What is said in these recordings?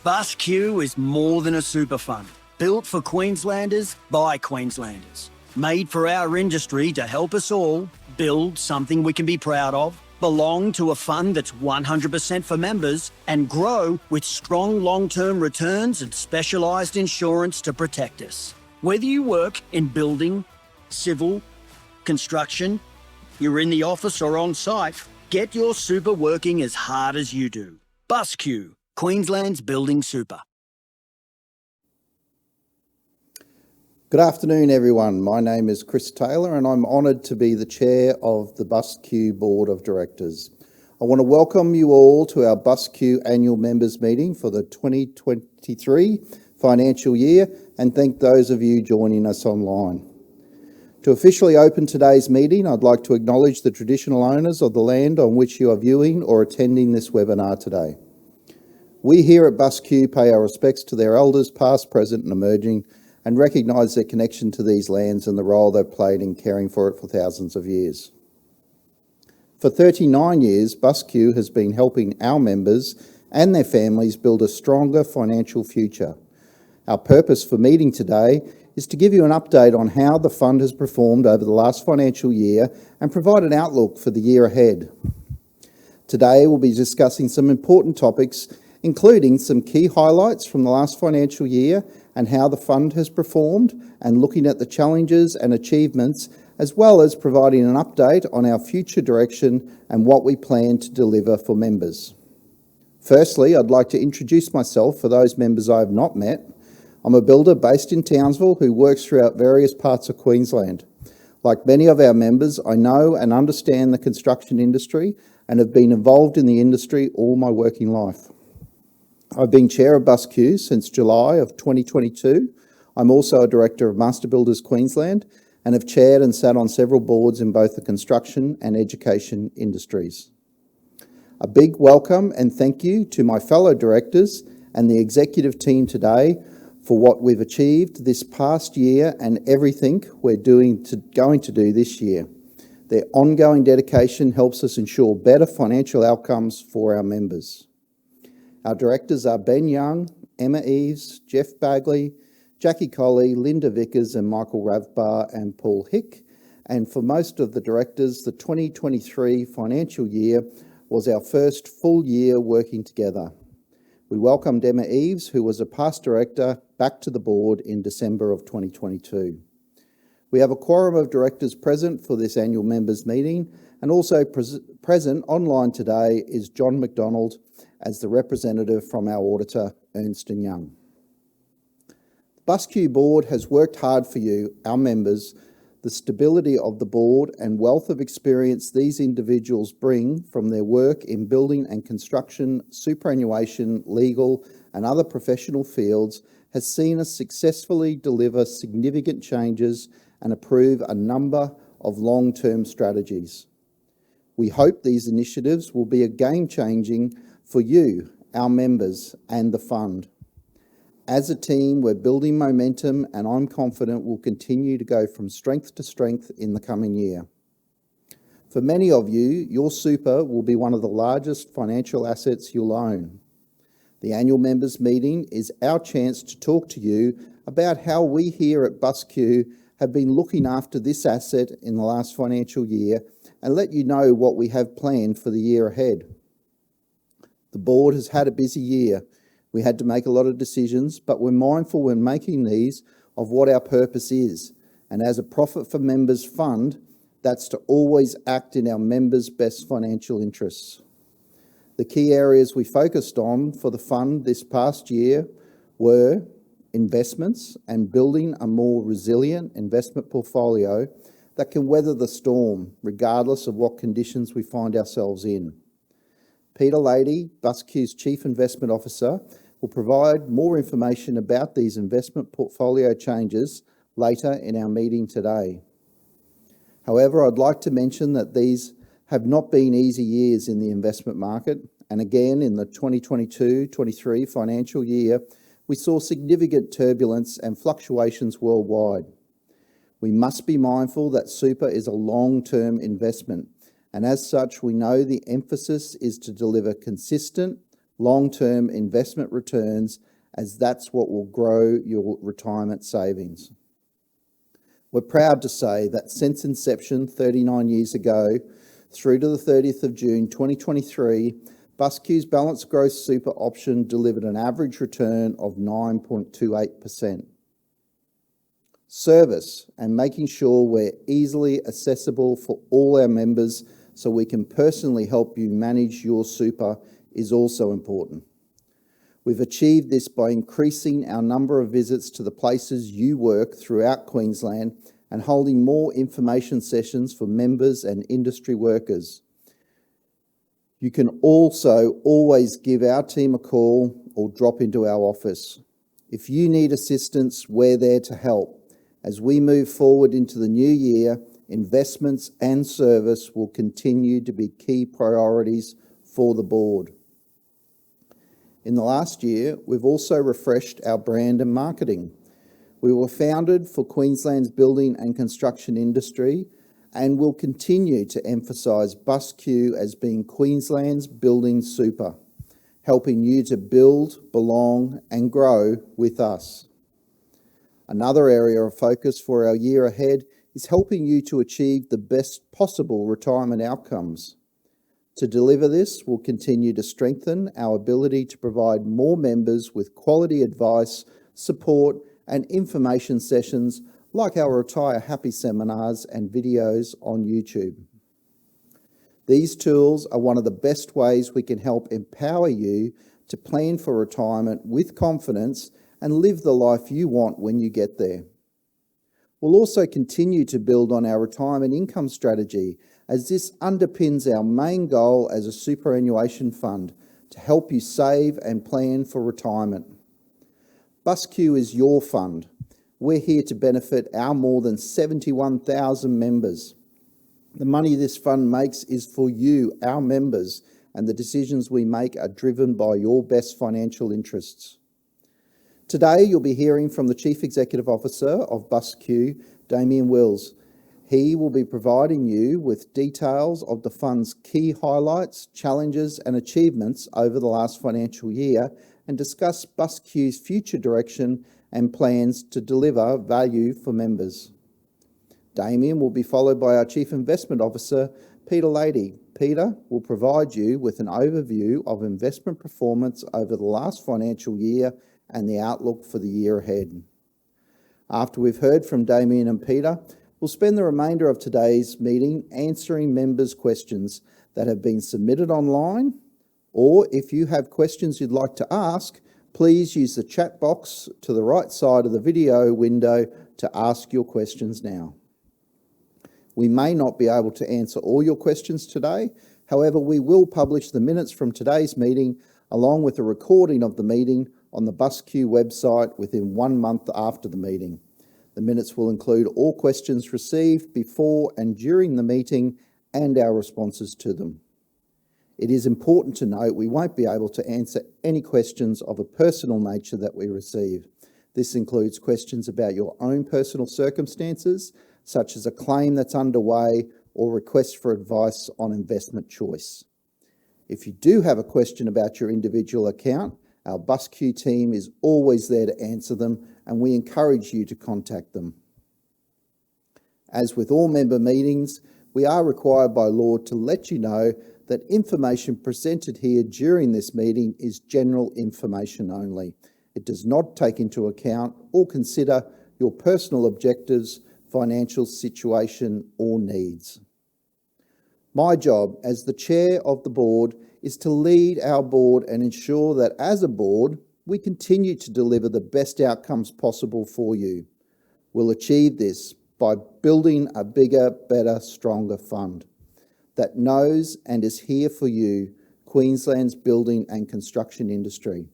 BUSSQ is more than a super fund. Built for Queenslanders by Queenslanders. Made for our industry to help us all build something we can be proud of, belong to a fund that's 100% for members, and grow with strong long-term returns and specialised insurance to protect us. Whether you work in building, civil, construction, you're in the office or on site, get your super working as hard as you do. BUSSQ, Queensland's building super. Good afternoon, everyone. My name is Chris Taylor and I'm honoured to be the chair of the BUSSQ Board of Directors. I want to welcome you all to our BUSSQ annual members meeting for the 2023 financial year and thank those of you joining us online. To officially open today's meeting, I'd like to acknowledge the traditional owners of the land on which you are viewing or attending this webinar today. We here at BUSSQ pay our respects to their elders past, present and emerging and recognise their connection to these lands and the role they've played in caring for it for thousands of years. For 39 years, BUSSQ has been helping our members and their families build a stronger financial future. Our purpose for meeting today is to give you an update on how the fund has performed over the last financial year and provide an outlook for the year ahead. Today, we'll be discussing some important topics, including some key highlights from the last financial year and how the fund has performed, and looking at the challenges and achievements, as well as providing an update on our future direction and what we plan to deliver for members. Firstly, I'd like to introduce myself for those members I have not met. I'm a builder based in Townsville who works throughout various parts of Queensland. Like many of our members, I know and understand the construction industry and have been involved in the industry all my working life. I've been chair of BUSSQ since July of 2022. I'm also a director of Master Builders Queensland and have chaired and sat on several boards in both the construction and education industries. A big welcome and thank you to my fellow directors and the executive team today for what we've achieved this past year and everything we're going to do this year. Their ongoing dedication helps us ensure better financial outcomes for our members. Our directors are Ben Young, Emma Eves, Jeff Bagley, Jackie Colley, Linda Vickers and Michael Ravbar and Paul Hick. And for most of the directors, the 2023 financial year was our first full year working together. We welcomed Emma Eves, who was a past director, back to the board in December of 2022. We have a quorum of directors present for this annual members meeting, and also present online today is John McDonald as the representative from our auditor, Ernst & Young. The BUSSQ board has worked hard for you, our members. The stability of the board and wealth of experience these individuals bring from their work in building and construction, superannuation, legal and other professional fields has seen us successfully deliver significant changes and approve a number of long-term strategies. We hope these initiatives will be a game-changing for you, our members and the fund. As a team, we're building momentum and I'm confident we'll continue to go from strength to strength in the coming year. For many of you, your super will be one of the largest financial assets you'll own. The annual members meeting is our chance to talk to you about how we here at BUSSQ have been looking after this asset in the last financial year and let you know what we have planned for the year ahead. The board has had a busy year. We had to make a lot of decisions, but we're mindful when making these of what our purpose is. And as a profit for members fund, that's to always act in our members' best financial interests. The key areas we focused on for the fund this past year were investments and building a more resilient investment portfolio that can weather the storm, regardless of what conditions we find ourselves in. Peter Lady, BUSSQ's Chief Investment Officer, will provide more information about these investment portfolio changes later in our meeting today. However, I'd like to mention that these have not been easy years in the investment market, and again in the 2022-23 financial year, we saw significant turbulence and fluctuations worldwide. We must be mindful that super is a long-term investment, and as such, we know the emphasis is to deliver consistent, long-term investment returns, as that's what will grow your retirement savings. We're proud to say that since inception 39 years ago, through to the 30th of June 2023, BUSSQ's Balanced Growth Super option delivered an average return of 9.28%. Service and making sure we're easily accessible for all our members so we can personally help you manage your super is also important. We've achieved this by increasing our number of visits to the places you work throughout Queensland and holding more information sessions for members and industry workers. You can also always give our team a call or drop into our office. If you need assistance, we're there to help. As we move forward into the new year, investments and service will continue to be key priorities for the board. In the last year, we've also refreshed our brand and marketing. We were founded for Queensland's building and construction industry and will continue to emphasise BUSSQ as being Queensland's building super, helping you to build, belong and grow with us. Another area of focus for our year ahead is helping you to achieve the best possible retirement outcomes. To deliver this, we'll continue to strengthen our ability to provide more members with quality advice, support and information sessions like our Retire Happy seminars and videos on YouTube. These tools are one of the best ways we can help empower you to plan for retirement with confidence and live the life you want when you get there. We'll also continue to build on our retirement income strategy, as this underpins our main goal as a superannuation fund to help you save and plan for retirement. BUSSQ is your fund. We're here to benefit our more than 71,000 members. The money this fund makes is for you, our members, and the decisions we make are driven by your best financial interests. Today, you'll be hearing from the Chief Executive Officer of BUSSQ, Damien Wills. He will be providing you with details of the fund's key highlights, challenges and achievements over the last financial year and discuss BUSSQ's future direction and plans to deliver value for members. Damien will be followed by our Chief Investment Officer, Peter Lady. Peter will provide you with an overview of investment performance over the last financial year and the outlook for the year ahead. After we've heard from Damien and Peter, we'll spend the remainder of today's meeting answering members' questions that have been submitted online, or if you have questions you'd like to ask, please use the chat box to the right side of the video window to ask your questions now. We may not be able to answer all your questions today. However, we will publish the minutes from today's meeting along with a recording of the meeting on the BUSSQ website within 1 month after the meeting. The minutes will include all questions received before and during the meeting and our responses to them. It is important to note we won't be able to answer any questions of a personal nature that we receive. This includes questions about your own personal circumstances, such as a claim that's underway or requests for advice on investment choice. If you do have a question about your individual account, our BUSSQ team is always there to answer them, and we encourage you to contact them. As with all member meetings, we are required by law to let you know that information presented here during this meeting is general information only. It does not take into account or consider your personal objectives, financial situation, or needs. My job as the chair of the board is to lead our board and ensure that as a board, we continue to deliver the best outcomes possible for you. We'll achieve this by building a bigger, better, stronger fund that knows and is here for you, Queensland's building and construction industry,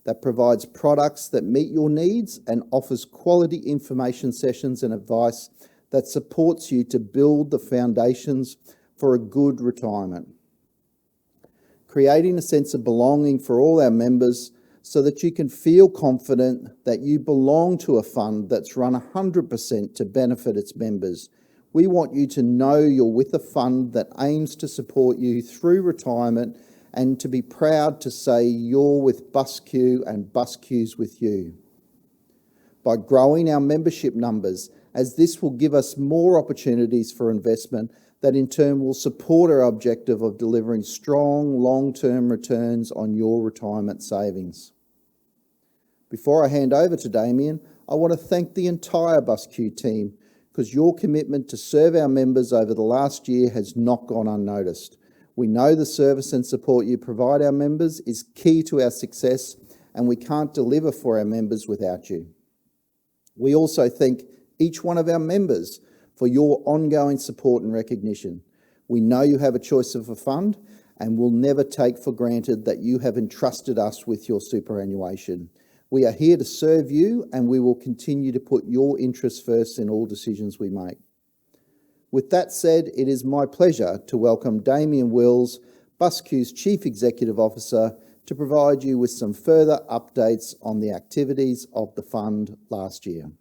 that provides products that meet your needs and offers quality information sessions and advice that supports you to build the foundations for a good retirement. Creating a sense of belonging for all our members so that you can feel confident that you belong to a fund that's run 100% to benefit its members. We want you to know you're with a fund that aims to support you through retirement and to be proud to say you're with BUSSQ and BUSSQ's with you. By growing our membership numbers, as this will give us more opportunities for investment that in turn will support our objective of delivering strong long-term returns on your retirement savings. Before I hand over to Damien, I want to thank the entire BUSSQ team because your commitment to serve our members over the last year has not gone unnoticed. We know the service and support you provide our members is key to our success, and we can't deliver for our members without you. We also thank each one of our members for your ongoing support and recognition. We know you have a choice of a fund and will never take for granted that you have entrusted us with your superannuation. We are here to serve you, and we will continue to put your interests first in all decisions we make. With that said, it is my pleasure to welcome Damien Wills, BUSSQ's Chief Executive Officer, to provide you with some further updates on the activities of the fund last year.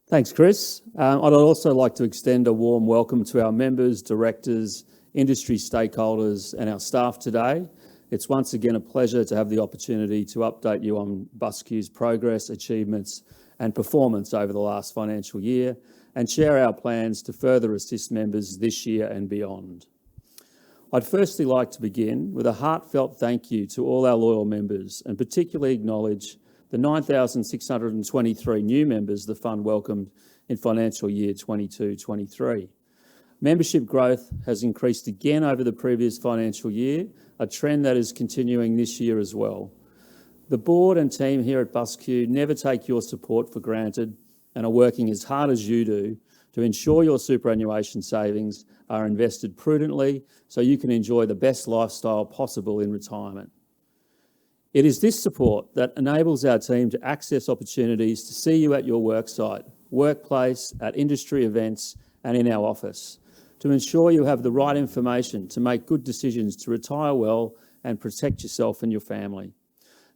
Thanks, Chris. I'd also like to extend a warm welcome to our members, directors, industry stakeholders and our staff today. It's once again a pleasure to have the opportunity to update you on BUSSQ's progress, achievements and performance over the last financial year and share our plans to further assist members this year and beyond. I'd firstly like to begin with a heartfelt thank you to all our loyal members and particularly acknowledge the 9,623 new members the fund welcomed in financial year 22-23. Membership growth has increased again over the previous financial year, a trend that is continuing this year as well. The board and team here at BUSSQ never take your support for granted and are working as hard as you do to ensure your superannuation savings are invested prudently so you can enjoy the best lifestyle possible in retirement. It is this support that enables our team to access opportunities to see you at your worksite, workplace, at industry events and in our office, to ensure you have the right information to make good decisions to retire well and protect yourself and your family.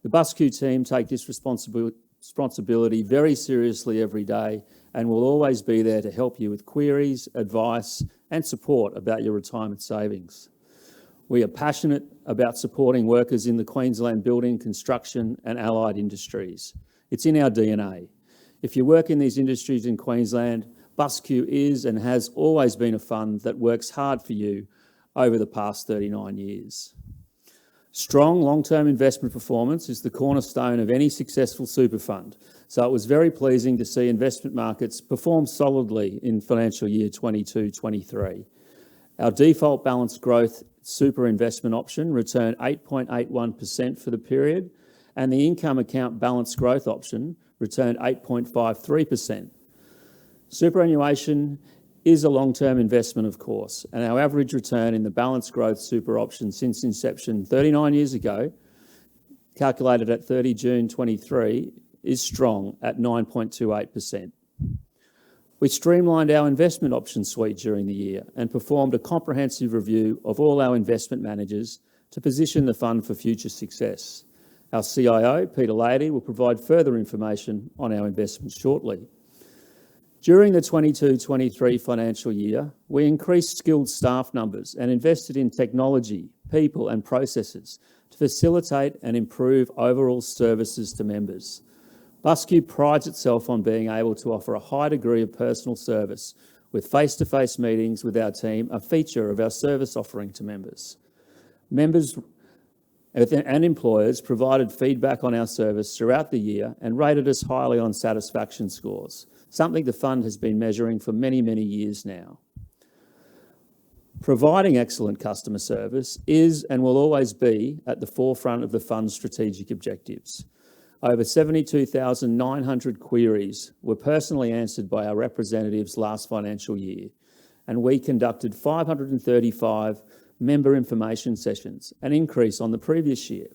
The BUSSQ team take this responsibility very seriously every day and will always be there to help you with queries, advice and support about your retirement savings. We are passionate about supporting workers in the Queensland building, construction and allied industries. It's in our DNA. If you work in these industries in Queensland, BUSSQ is and has always been a fund that works hard for you over the past 39 years. Strong long-term investment performance is the cornerstone of any successful super fund, so it was very pleasing to see investment markets perform solidly in financial year 22-23. Our default balanced growth super investment option returned 8.81% for the period, and the income account balanced growth option returned 8.53%. Superannuation is a long-term investment, of course, and our average return in the balanced growth super option since inception 39 years ago, calculated at 30 June 23, is strong at 9.28%. We streamlined our investment option suite during the year and performed a comprehensive review of all our investment managers to position the fund for future success. Our CIO, Peter Lady, will provide further information on our investments shortly. During the 22-23 financial year, we increased skilled staff numbers and invested in technology, people and processes to facilitate and improve overall services to members. BUSSQ prides itself on being able to offer a high degree of personal service, with face-to-face meetings with our team a feature of our service offering to members. Members and employers provided feedback on our service throughout the year and rated us highly on satisfaction scores, something the fund has been measuring for many, many years now. Providing excellent customer service is and will always be at the forefront of the fund's strategic objectives. Over 72,900 queries were personally answered by our representatives last financial year, and we conducted 535 member information sessions, an increase on the previous year.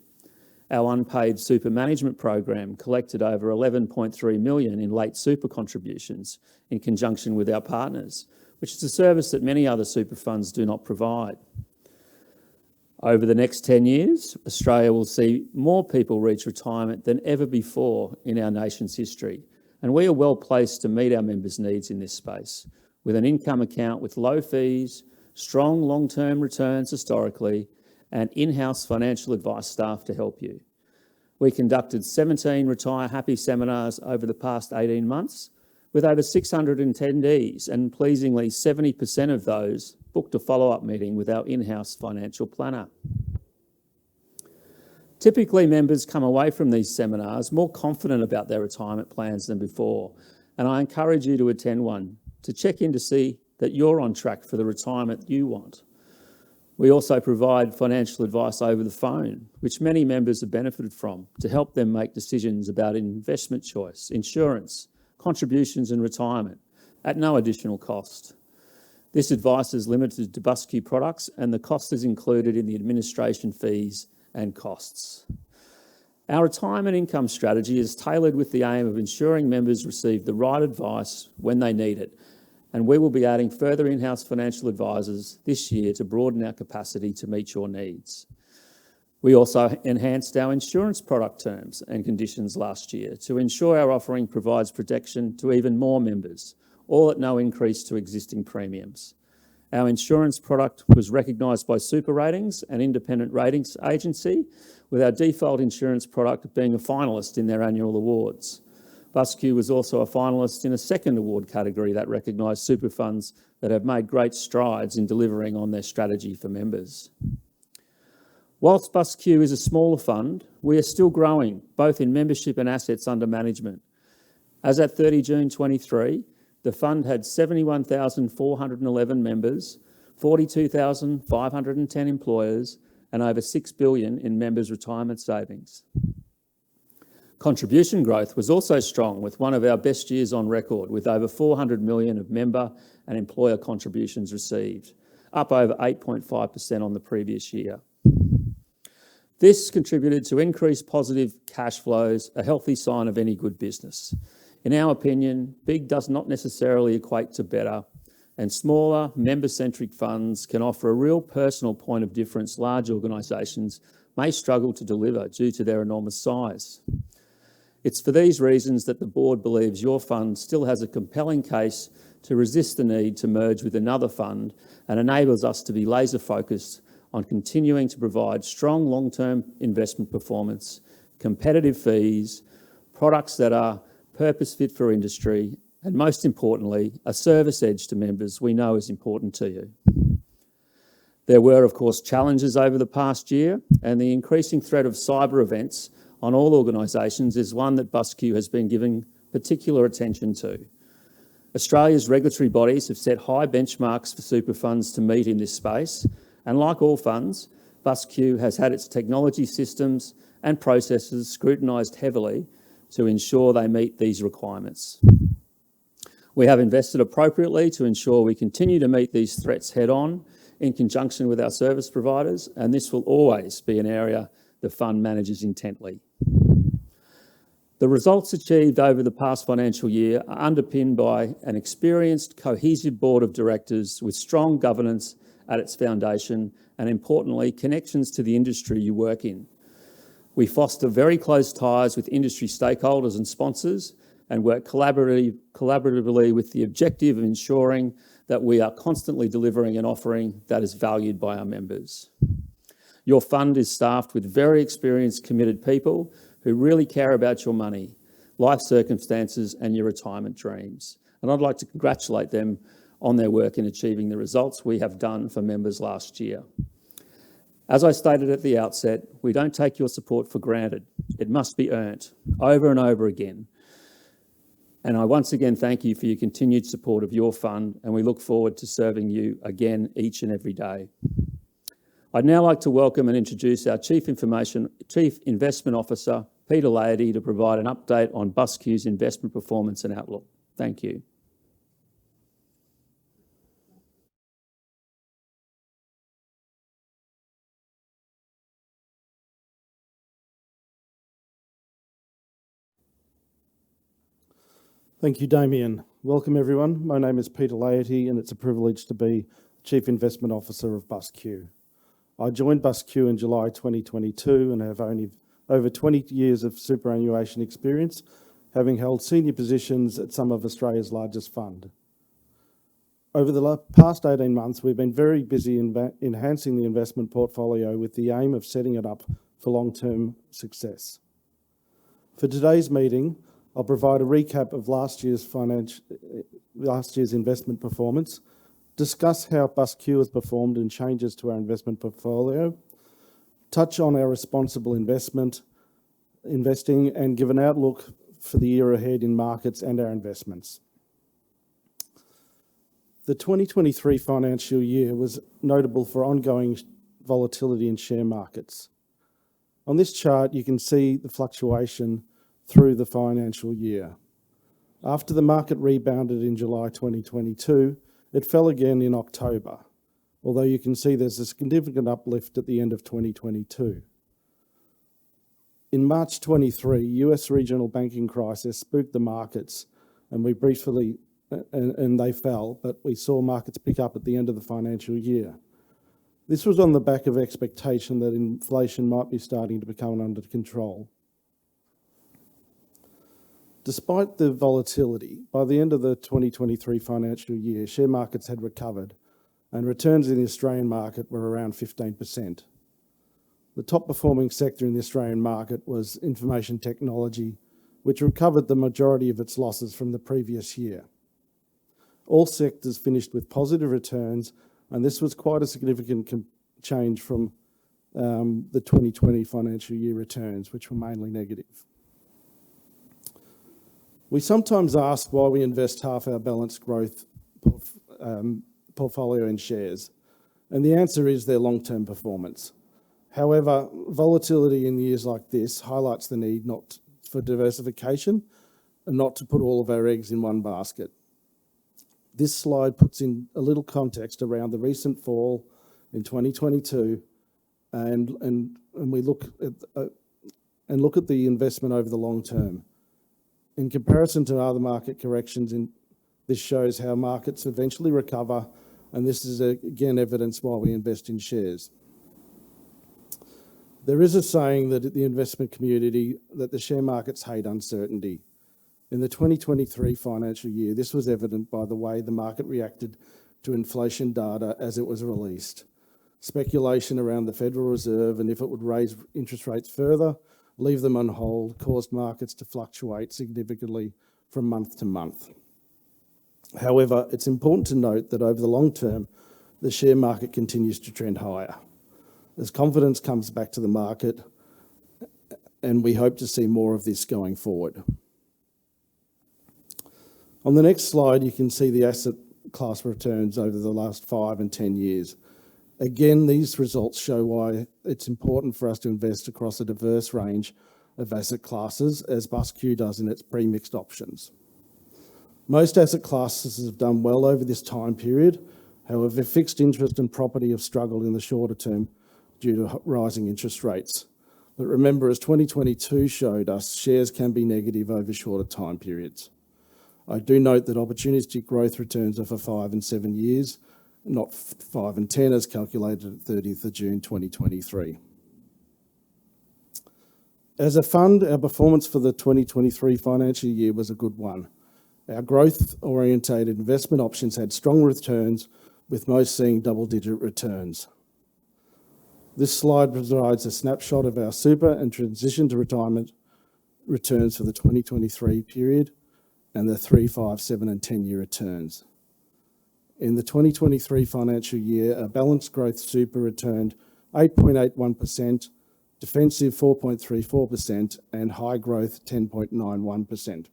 Our unpaid super management program collected over 11.3 million in late super contributions in conjunction with our partners, which is a service that many other super funds do not provide. Over the next 10 years, Australia will see more people reach retirement than ever before in our nation's history, and we are well placed to meet our members' needs in this space, with an income account with low fees, strong long-term returns historically, and in-house financial advice staff to help you. We conducted 17 Retire Happy seminars over the past 18 months, with over 600 attendees, and pleasingly 70% of those booked a follow-up meeting with our in-house financial planner. Typically, members come away from these seminars more confident about their retirement plans than before, and I encourage you to attend one to check in to see that you're on track for the retirement you want. We also provide financial advice over the phone, which many members have benefited from, to help them make decisions about investment choice, insurance, contributions and retirement at no additional cost. This advice is limited to BUSSQ products, and the cost is included in the administration fees and costs. Our retirement income strategy is tailored with the aim of ensuring members receive the right advice when they need it, and we will be adding further in-house financial advisors this year to broaden our capacity to meet your needs. We also enhanced our insurance product terms and conditions last year to ensure our offering provides protection to even more members, all at no increase to existing premiums. Our insurance product was recognised by Super Ratings, an independent ratings agency, with our default insurance product being a finalist in their annual awards. BUSSQ was also a finalist in a second award category that recognised super funds that have made great strides in delivering on their strategy for members. Whilst BUSSQ is a smaller fund, we are still growing, both in membership and assets under management. As at 30 June 23, the fund had 71,411 members, 42,510 employers, and over $6 billion in members' retirement savings. Contribution growth was also strong, with one of our best years on record, with over 400 million of member and employer contributions received, up over 8.5% on the previous year. This contributed to increased positive cash flows, a healthy sign of any good business. In our opinion, big does not necessarily equate to better, and smaller, member-centric funds can offer a real personal point of difference large organisations may struggle to deliver due to their enormous size. It's for these reasons that the board believes your fund still has a compelling case to resist the need to merge with another fund, and enables us to be laser-focused on continuing to provide strong long-term investment performance, competitive fees, products that are purpose-fit for industry, and most importantly, a service edge to members we know is important to you. There were, of course, challenges over the past year, and the increasing threat of cyber events on all organisations is one that BUSSQ has been giving particular attention to. Australia's regulatory bodies have set high benchmarks for super funds to meet in this space, and like all funds, BUSSQ has had its technology systems and processes scrutinised heavily to ensure they meet these requirements. We have invested appropriately to ensure we continue to meet these threats head-on in conjunction with our service providers, and this will always be an area the fund manages intently. The results achieved over the past financial year are underpinned by an experienced, cohesive board of directors with strong governance at its foundation, and importantly, connections to the industry you work in. We foster very close ties with industry stakeholders and sponsors, and work collaboratively with the objective of ensuring that we are constantly delivering an offering that is valued by our members. Your fund is staffed with very experienced, committed people who really care about your money, life circumstances, and your retirement dreams. And I'd like to congratulate them on their work in achieving the results we have done for members last year. As I stated at the outset, we don't take your support for granted. It must be earned over and over again. And I once again thank you for your continued support of your fund, and we look forward to serving you again each and every day. I'd now like to welcome and introduce our Chief Investment Officer, Peter Laity, to provide an update on BUSSQ's investment performance and outlook. Thank you. Thank you, Damien. Welcome, everyone. My name is Peter Laity, and it's a privilege to be Chief Investment Officer of BUSSQ. I joined BUSSQ in July 2022 and have only over 20 years of superannuation experience, having held senior positions at some of Australia's largest fund. Over the past 18 months, we've been very busy enhancing the investment portfolio with the aim of setting it up for long-term success. For today's meeting, I'll provide a recap of last year's investment performance, discuss how BUSSQ has performed and changes to our investment portfolio, touch on our responsible investing, and give an outlook for the year ahead in markets and our investments. The 2023 financial year was notable for ongoing volatility in share markets. On this chart, you can see the fluctuation through the financial year. After the market rebounded in July 2022, it fell again in October, although you can see there's a significant uplift at the end of 2022. In March 23, US regional banking crisis spooked the markets and they fell, but we saw markets pick up at the end of the financial year. This was on the back of expectation that inflation might be starting to become under control. Despite the volatility, by the end of the 2023 financial year, share markets had recovered and returns in the Australian market were around 15%. The top performing sector in the Australian market was information technology, which recovered the majority of its losses from the previous year. All sectors finished with positive returns, and this was quite a significant change from the 2020 financial year returns, which were mainly negative. We sometimes ask why we invest half our balanced growth portfolio in shares, and the answer is their long-term performance. However, volatility in years like this highlights the need for diversification and not to put all of our eggs in one basket. This slide puts in a little context around the recent fall in 2022 and we look at the investment over the long term. In comparison to other market corrections, this shows how markets eventually recover, and this is again evidence why we invest in shares. There is a saying that at the investment community that the share markets hate uncertainty. In the 2023 financial year, this was evident by the way the market reacted to inflation data as it was released. Speculation around the Federal Reserve and if it would raise interest rates further, leave them on hold, caused markets to fluctuate significantly from month to month. However, it's important to note that over the long term, the share market continues to trend higher as confidence comes back to the market, and we hope to see more of this going forward. On the next slide, you can see the asset class returns over the last 5 and 10 years. Again, these results show why it's important for us to invest across a diverse range of asset classes, as BUSSQ does in its pre-mixed options. Most asset classes have done well over this time period. However, fixed interest and property have struggled in the shorter term due to rising interest rates. But remember, as 2022 showed us, shares can be negative over shorter time periods. I do note that opportunistic growth returns are for 5 and 7 years, not 5 and 10 as calculated at 30th of June 2023. As a fund, our performance for the 2023 financial year was a good one. Our growth-orientated investment options had strong returns, with most seeing double-digit returns. This slide provides a snapshot of our super and transition to retirement returns for the 2023 period and the 3, 5, 7 and 10-year returns. In the 2023 financial year, our balanced growth super returned 8.81%, defensive 4.34% and high growth 10.91%.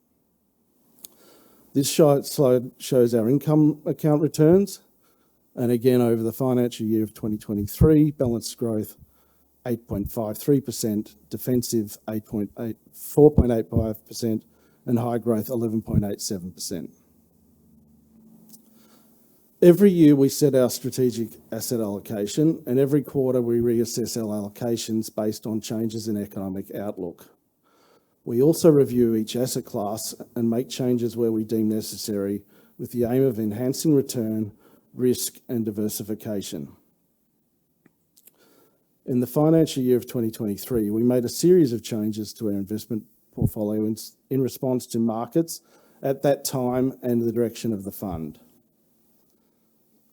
This slide shows our income account returns, and again over the financial year of 2023, balanced growth 8.53%, defensive 4.85% and high growth 11.87%. Every year we set our strategic asset allocation, and every quarter we reassess our allocations based on changes in economic outlook. We also review each asset class and make changes where we deem necessary with the aim of enhancing return, risk and diversification. In the financial year of 2023, we made a series of changes to our investment portfolio in response to markets at that time and the direction of the fund.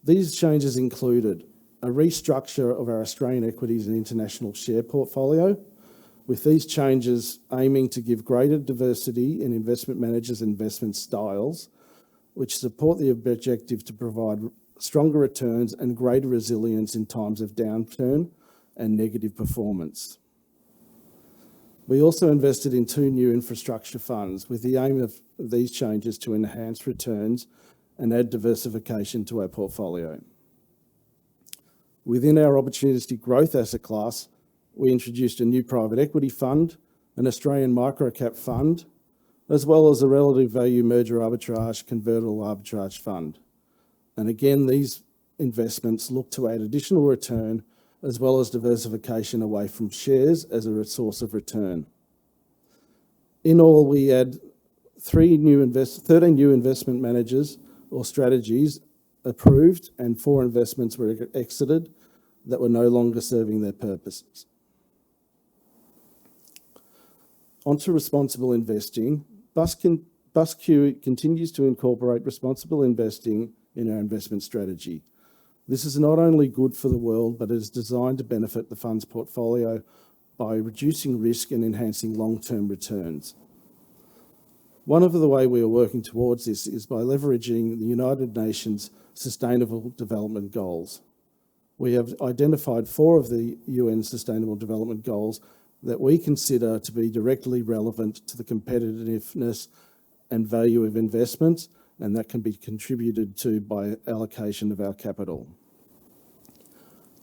These changes included a restructure of our Australian equities and international share portfolio, with these changes aiming to give greater diversity in investment managers' investment styles, which support the objective to provide stronger returns and greater resilience in times of downturn and negative performance. We also invested in 2 new infrastructure funds with the aim of these changes to enhance returns and add diversification to our portfolio. Within our opportunistic growth asset class, we introduced a new private equity fund, an Australian microcap fund, as well as a relative value merger arbitrage convertible arbitrage fund. And again, these investments look to add additional return as well as diversification away from shares as a source of return. In all, we had 13 new investment managers or strategies approved and 4 investments were exited that were no longer serving their purposes. Onto responsible investing. BUSSQ continues to incorporate responsible investing in our investment strategy. This is not only good for the world, but it is designed to benefit the fund's portfolio by reducing risk and enhancing long-term returns. One of the ways we are working towards this is by leveraging the United Nations Sustainable Development Goals. We have identified 4 of the UN Sustainable Development Goals that we consider to be directly relevant to the competitiveness and value of investments, and that can be contributed to by allocation of our capital.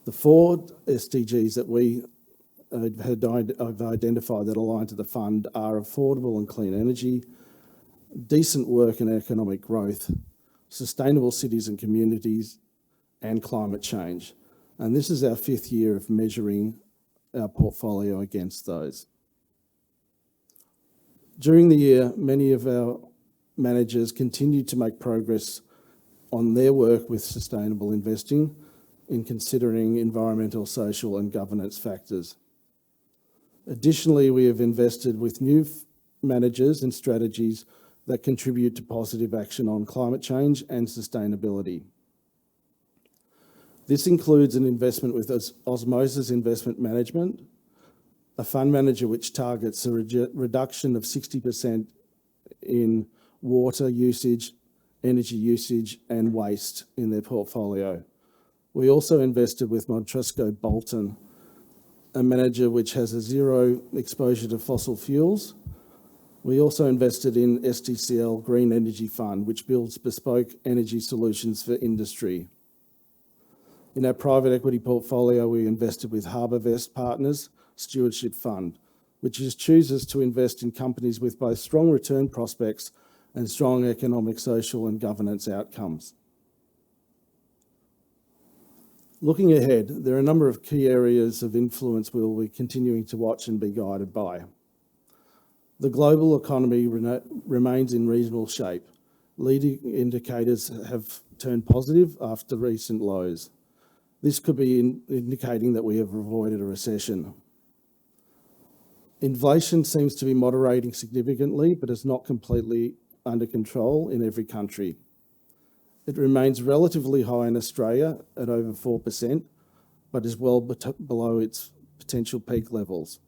The 4 SDGs that we have identified that align to the fund are affordable and clean energy, decent work and economic growth, sustainable cities and communities, and climate change. And this is our 5th year of measuring our portfolio against those. During the year, many of our managers continued to make progress on their work with sustainable investing in considering environmental, social and governance factors. Additionally, we have invested with new managers and strategies that contribute to positive action on climate change and sustainability. This includes an investment with Osmosis Investment Management, a fund manager which targets a reduction of 60% in water usage, energy usage and waste in their portfolio. We also invested with Montrusco Bolton, a manager which has a 0 exposure to fossil fuels. We also invested in SDCL Green Energy Fund, which builds bespoke energy solutions for industry. In our private equity portfolio, we invested with HarbourVest Partners Stewardship Fund, which chooses to invest in companies with both strong return prospects and strong economic, social and governance outcomes. Looking ahead, there are a number of key areas of influence we will be continuing to watch and be guided by. The global economy remains in reasonable shape. Leading indicators have turned positive after recent lows. This could be indicating that we have avoided a recession. Inflation seems to be moderating significantly, but is not completely under control in every country. It remains relatively high in Australia at over 4%, but is well below its potential peak levels.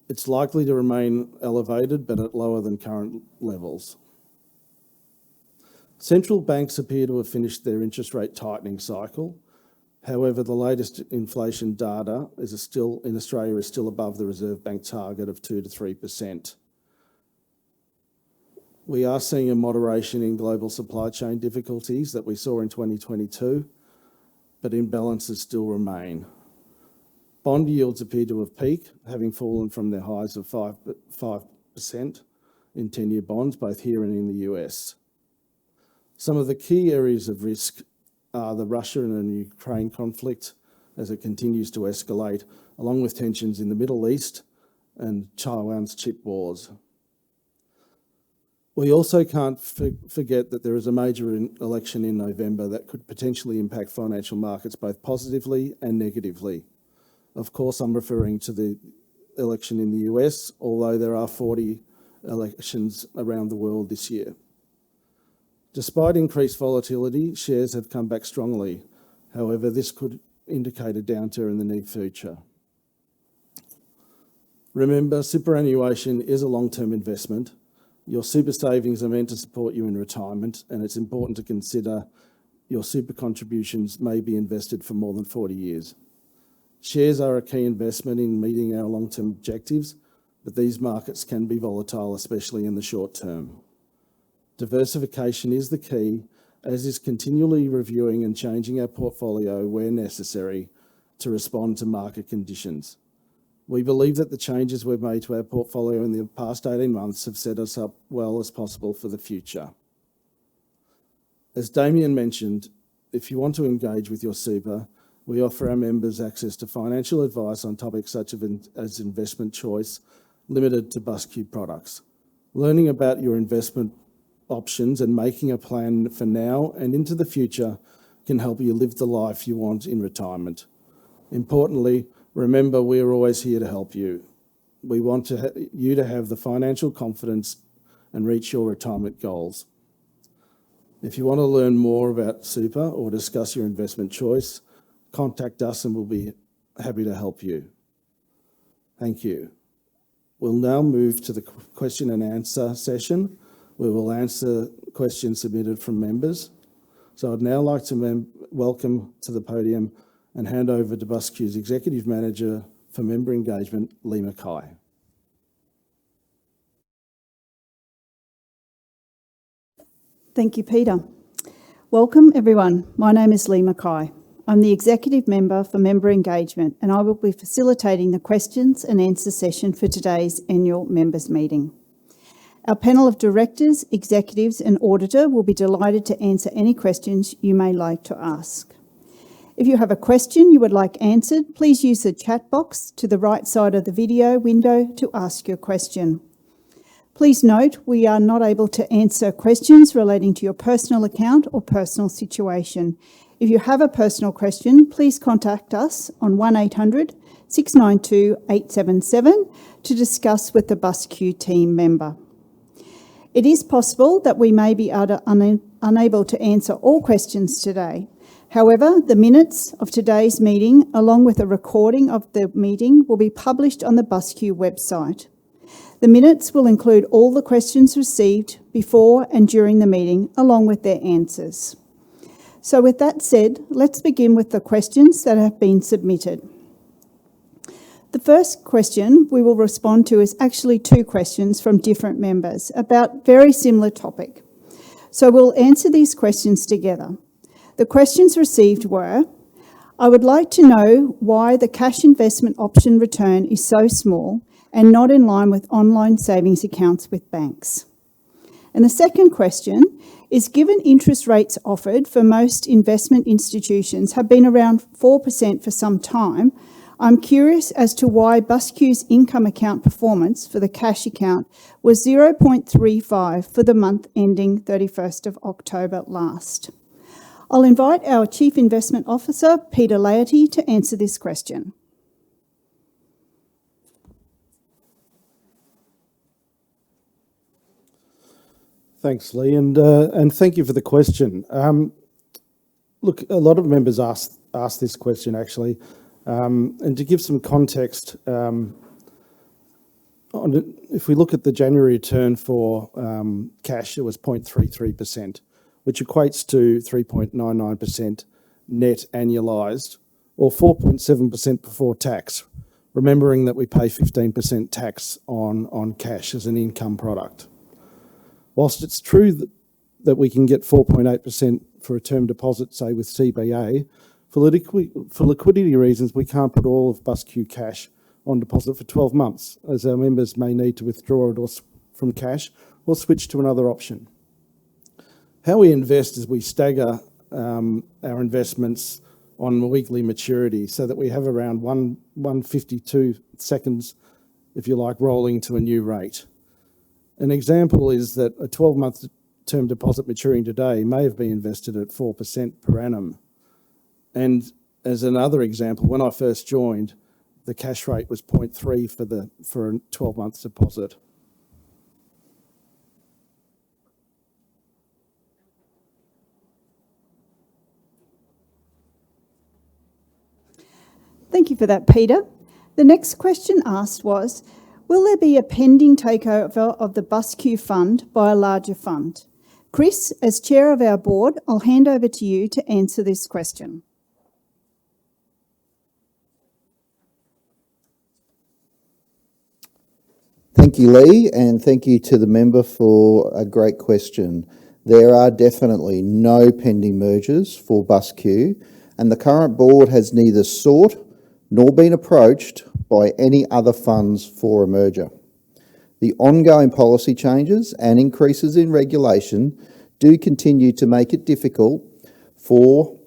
It's likely to remain elevated, but at lower than current levels. Central banks appear to have finished their interest rate tightening cycle. However, the latest inflation data in Australia is still above the Reserve Bank target of 2 to 3%. We are seeing a moderation in global supply chain difficulties that we saw in 2022, but imbalances still remain. Bond yields appear to have peaked, having fallen from their highs of 5% in 10-year bonds, both here and in the US. Some of the key areas of risk are the Russia and Ukraine conflict as it continues to escalate, along with tensions in the Middle East and Taiwan's chip wars. We also can't forget that there is a major election in November that could potentially impact financial markets both positively and negatively. Of course, I'm referring to the election in the US, although there are 40 elections around the world this year. Despite increased volatility, shares have come back strongly. However, this could indicate a downturn in the near future. Remember, superannuation is a long-term investment. Your super savings are meant to support you in retirement, and it's important to consider your super contributions may be invested for more than 40 years. Shares are a key investment in meeting our long-term objectives, but these markets can be volatile, especially in the short term. Diversification is the key, as is continually reviewing and changing our portfolio where necessary to respond to market conditions. We believe that the changes we've made to our portfolio in the past 18 months have set us up well as possible for the future. As Damien mentioned, if you want to engage with your super, we offer our members access to financial advice on topics such as investment choice, limited to BUSSQ products. Learning about your investment options and making a plan for now and into the future can help you live the life you want in retirement. Importantly, remember, we are always here to help you. We want you to have the financial confidence and reach your retirement goals. If you want to learn more about super or discuss your investment choice, contact us and we'll be happy to help you. Thank you. We'll now move to the question and answer session. We will answer questions submitted from members. So I'd now like to welcome to the podium and hand over to BUSSQ's Executive Manager for Member Engagement, Lee Mackay. Thank you, Peter. Welcome, everyone. My name is Lee Mackay. I'm the Executive Member for Member Engagement, and I will be facilitating the questions and answer session for today's annual members meeting. Our panel of directors, executives and auditor will be delighted to answer any questions you may like to ask. If you have a question you would like answered, please use the chat box to the right side of the video window to ask your question. Please note we are not able to answer questions relating to your personal account or personal situation. If you have a personal question, please contact us on 1800 692 877 to discuss with the BUSSQ team member. It is possible that we may be unable to answer all questions today. However, the minutes of today's meeting, along with a recording of the meeting, will be published on the BUSSQ website. The minutes will include all the questions received before and during the meeting, along with their answers. So with that said, let's begin with the questions that have been submitted. The first question we will respond to is actually two questions from different members about very similar topic. So we'll answer these questions together. The questions received were, I would like to know why the cash investment option return is so small and not in line with online savings accounts with banks. And the second question is, given interest rates offered for most investment institutions have been around 4% for some time, I'm curious as to why BUSSQ's income account performance for the cash account was 0.35 for the month ending 31st of October last. I'll invite our Chief Investment Officer, Peter Laity, to answer this question. Thanks, Lee, and thank you for the question. Look, a lot of members asked this question actually, and to give some context, if we look at the January return for cash, it was 0.33%, which equates to 3.99% net annualised, or 4.7% before tax, remembering that we pay 15% tax on cash as an income product. Whilst it's true that we can get 4.8% for a term deposit, say with CBA, for liquidity reasons, we can't put all of BUSSQ cash on deposit for 12 months, as our members may need to withdraw it from cash or switch to another option. How we invest is we stagger our investments on weekly maturity so that we have around 152 seconds, if you like, rolling to a new rate. An example is that a 12-month term deposit maturing today may have been invested at 4% per annum. And as another example, when I first joined, the cash rate was 0.3 for a 12-month deposit. Thank you for that, Peter. The next question asked was, will there be a pending takeover of the BUSSQ fund by a larger fund? Chris, as chair of our board, I'll hand over to you to answer this question. Thank you, Lee, and thank you to the member for a great question. There are definitely no pending mergers for BUSSQ, and the current board has neither sought nor been approached by any other funds for a merger. The ongoing policy changes and increases in regulation do continue to make it difficult for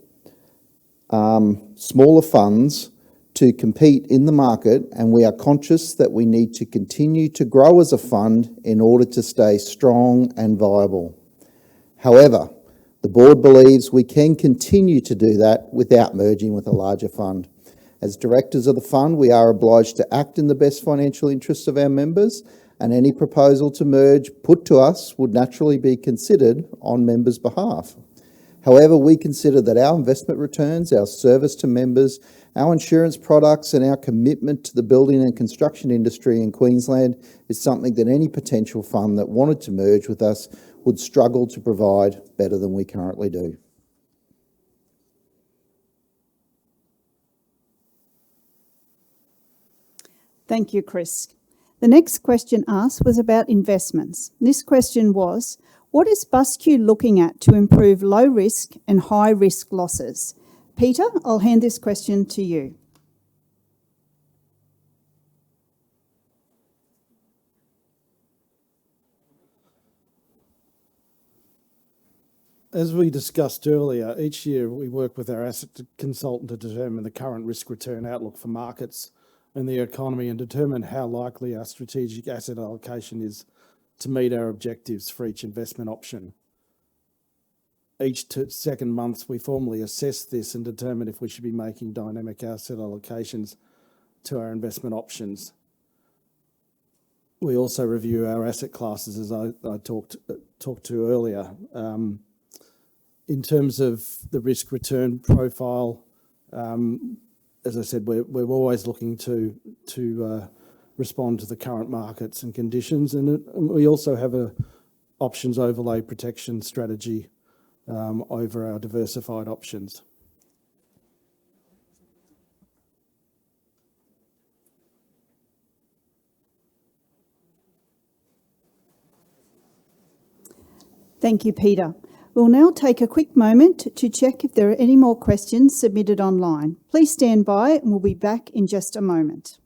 smaller funds to compete in the market, and we are conscious that we need to continue to grow as a fund in order to stay strong and viable. However, the board believes we can continue to do that without merging with a larger fund. As directors of the fund, we are obliged to act in the best financial interests of our members, and any proposal to merge put to us would naturally be considered on members' behalf. However, we consider that our investment returns, our service to members, our insurance products and our commitment to the building and construction industry in Queensland is something that any potential fund that wanted to merge with us would struggle to provide better than we currently do. Thank you, Chris. The next question asked was about investments. This question was, what is BUSSQ looking at to improve low risk and high risk losses? Peter, I'll hand this question to you. As we discussed earlier, each year we work with our asset consultant to determine the current risk-return outlook for markets and the economy and determine how likely our strategic asset allocation is to meet our objectives for each investment option. Each second month, we formally assess this and determine if we should be making dynamic asset allocations to our investment options. We also review our asset classes, as I talked to earlier. In terms of the risk-return profile, as I said, we're always looking to respond to the current markets and conditions, and we also have a options overlay protection strategy over our diversified options. Thank you, Peter. We'll now take a quick moment to check if there are any more questions submitted online. Please stand by and we'll be back in just a moment.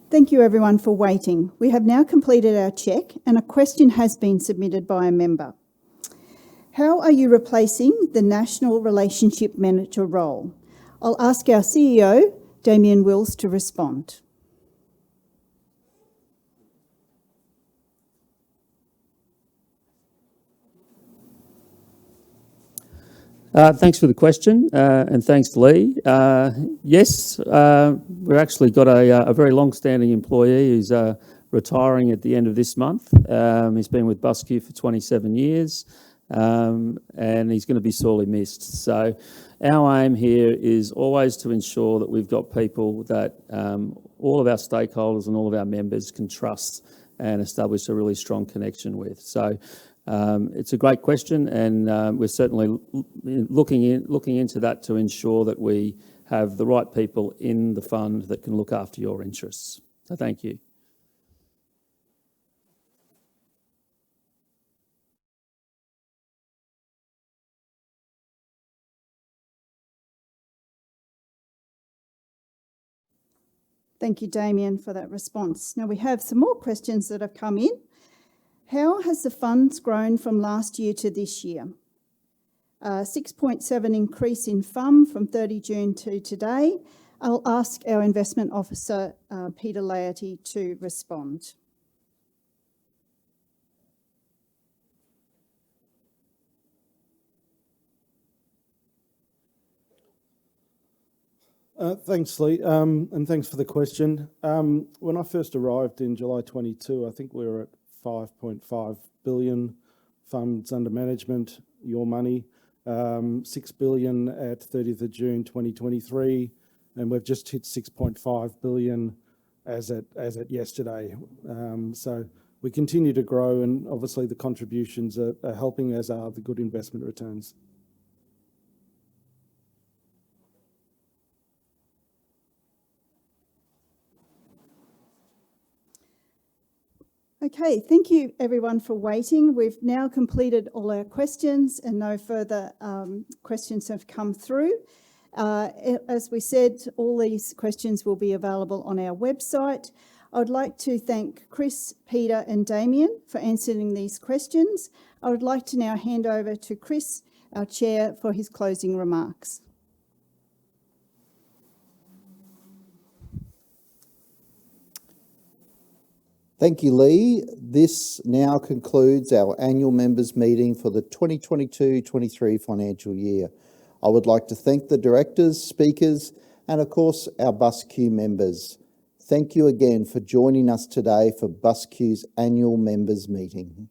Thank you everyone for waiting. We have now completed our check and a question has been submitted by a member. How are you replacing the National Relationship Manager role? I'll ask our CEO, Damien Wills, to respond. Thanks for the question, and thanks, Lee. Yes, we've actually got a very long-standing employee who's retiring at the end of this month. He's been with BUSSQ for 27 years, and he's going to be sorely missed. So our aim here is always to ensure that we've got people that all of our stakeholders and all of our members can trust and establish a really strong connection with. So it's a great question, and we're certainly looking into that to ensure that we have the right people in the fund that can look after your interests. So thank you. Thank you, Damien, for that response. Now we have some more questions that have come in. How has the funds grown from last year to this year? 6.7 increase in FUM from 30 June to today. I'll ask our Investment Officer, Peter Laity, to respond. Thanks, Lee, and thanks for the question. When I first arrived in July 22, I think we were at 5.5 billion funds under management, your money, 6 billion at 30th of June 2023, and we've just hit 6.5 billion as at yesterday. So we continue to grow, and obviously the contributions are helping, as are the good investment returns. Okay, thank you everyone for waiting. We've now completed all our questions and no further questions have come through. As we said, all these questions will be available on our website. I would like to thank Chris, Peter and Damien for answering these questions. I would like to now hand over to Chris, our chair, for his closing remarks. Thank you, Lee. This now concludes our annual members meeting for the 2022-23 financial year. I would like to thank the directors, speakers, and of course our BUSSQ members. Thank you again for joining us today for BUSSQ's annual members meeting.